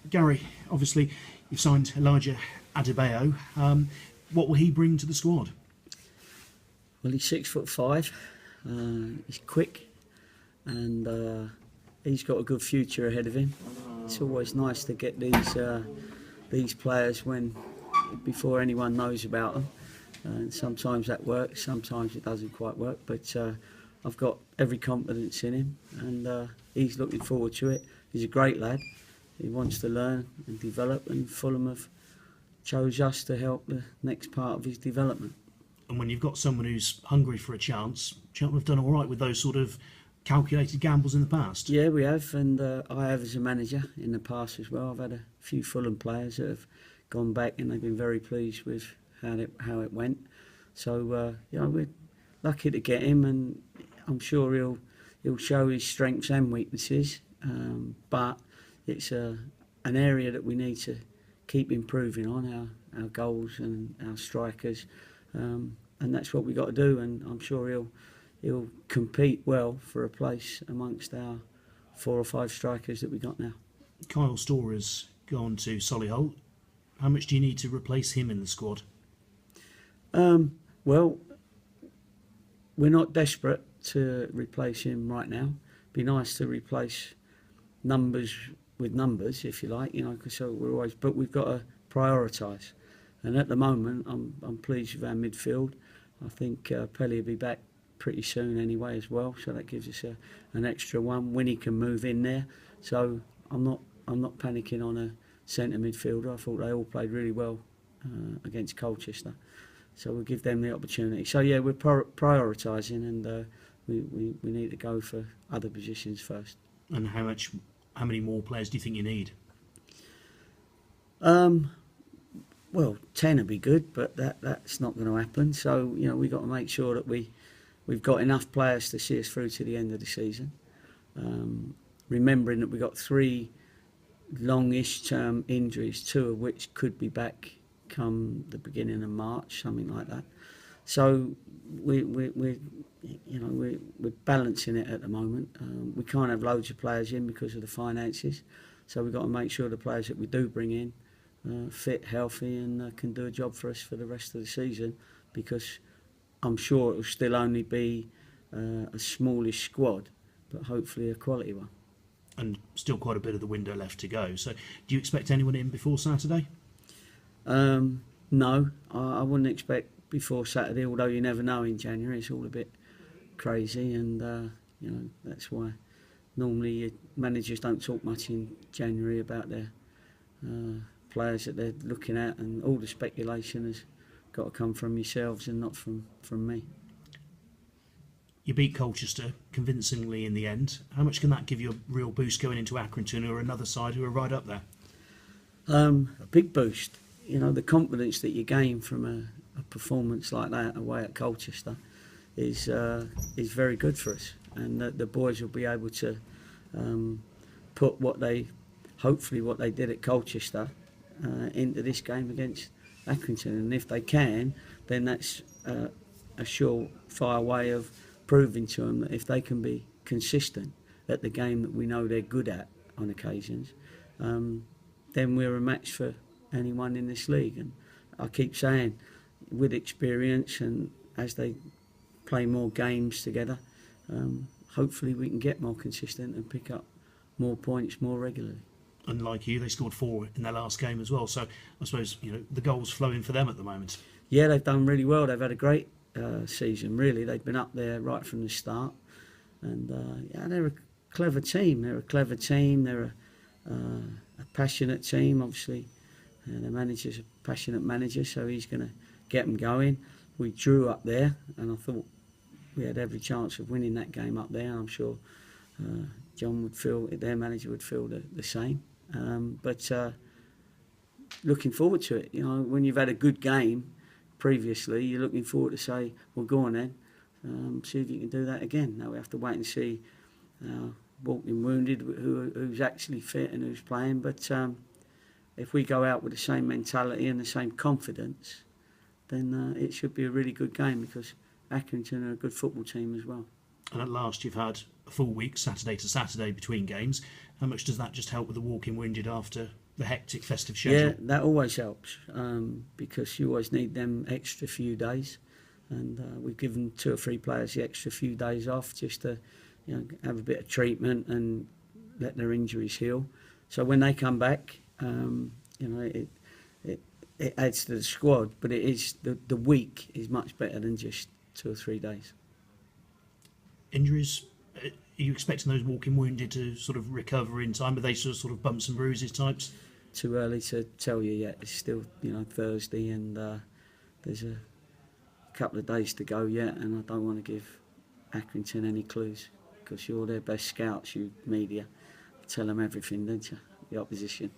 Gary, obviously you've signed Elijah Adebayo. What will he bring to the squad? Well, he's 6'5". He's quick, and he's got a good future ahead of him. It's always nice to get these players before anyone knows about them. And sometimes that works, sometimes it doesn't quite work. But I've got every confidence in him, and he's looking forward to it. He's a great lad. He wants to learn and develop, and Fulham have chose us to help the next part of his development. And when you've got someone who's hungry for a chance, Cheltenham have done all right with those sort of calculated gambles in the past. Yeah, we have, and I have as a manager in the past as well. I've had a few Fulham players that have gone back, and they've been very pleased with how it went. So we're lucky to get him, and I'm sure he'll show his strengths and weaknesses. But it's an area that we need to keep improving on, our goals and our strikers, and that's what we got to do. And I'm sure he'll compete well for a place amongst our 4 or 5 strikers that we got now. Kyle Storer's gone to Solihull. How much do you need to replace him in the squad? Well, we're not desperate to replace him right now. Be nice to replace numbers with numbers, if you like, so but we've got to prioritise. And at the moment, I'm pleased with our midfield. I think Pelly will be back pretty soon anyway as well, so that gives us an extra one. Winnie can move in there, so I'm not panicking on a centre midfielder. I thought they all played really well against Colchester, so we'll give them the opportunity. So yeah, we're prioritising, and we need to go for other positions first. And how many more players do you think you need? Well, 10 would be good, but that's not going to happen. So we've got to make sure that we've got enough players to see us through to the end of the season. Remembering that we've got 3 longish term injuries, 2 of which could be back come the beginning of March, something like that. So we're balancing it at the moment. We can't have loads of players in because of the finances, so we've got to make sure the players that we do bring in fit, healthy, and can do a job for us for the rest of the season, because I'm sure it will still only be a smallish squad, but hopefully a quality one. And still quite a bit of the window left to go. So do you expect anyone in before Saturday? No, I wouldn't expect before Saturday, although you never know in January. It's all a bit crazy, and that's why normally managers don't talk much in January about their players that they're looking at, and all the speculation has got to come from yourselves and not from me. You beat Colchester convincingly in the end. How much can that give you a real boost going into Accrington, or another side who are right up there? A big boost. The confidence that you gain from a performance like that away at Colchester is very good for us, and the boys will be able to put what they did at Colchester into this game against Accrington, and if they can, then that's a surefire way of proving to them that if they can be consistent at the game that we know they're good at on occasions, then we're a match for anyone in this league. And I keep saying, with experience and as they play more games together, hopefully we can get more consistent and pick up more points more regularly. And like you, they scored 4 in their last game as well, so I suppose the goals flowing for them at the moment. Yeah, they've done really well. They've had a great season, really. They've been up there right from the start, and they're a clever team. They're a passionate team, obviously. The manager's a passionate manager, so he's going to get them going. We drew up there, and I thought we had every chance of winning that game up there. I'm sure their manager would feel the same. But looking forward to it. When you've had a good game previously, you're looking forward to say, well, go on then, see if you can do that again. Now we have to wait and see walking wounded who's actually fit and who's playing. But if we go out with the same mentality and the same confidence, then it should be a really good game, because Accrington are a good football team as well. And at last you've had a full week, Saturday to Saturday, between games. How much does that just help with the walking wounded after the hectic festive Yeah, schedule. that always helps because you always need them extra few days, and we've given 2 or 3 players the extra few days off just to, have a bit of treatment and let their injuries heal. So when they come back, it adds to the squad, but it is the week is much better than just 2 or 3 days. Injuries, are you expecting those walking wounded to sort of recover in time? Are they sort of bumps and bruises types? Too early to tell you yet. It's still Thursday, and there's a couple of days to go yet, and I don't want to give Accrington any clues because you're their best scouts, you media. Tell them everything, don't you? The opposition.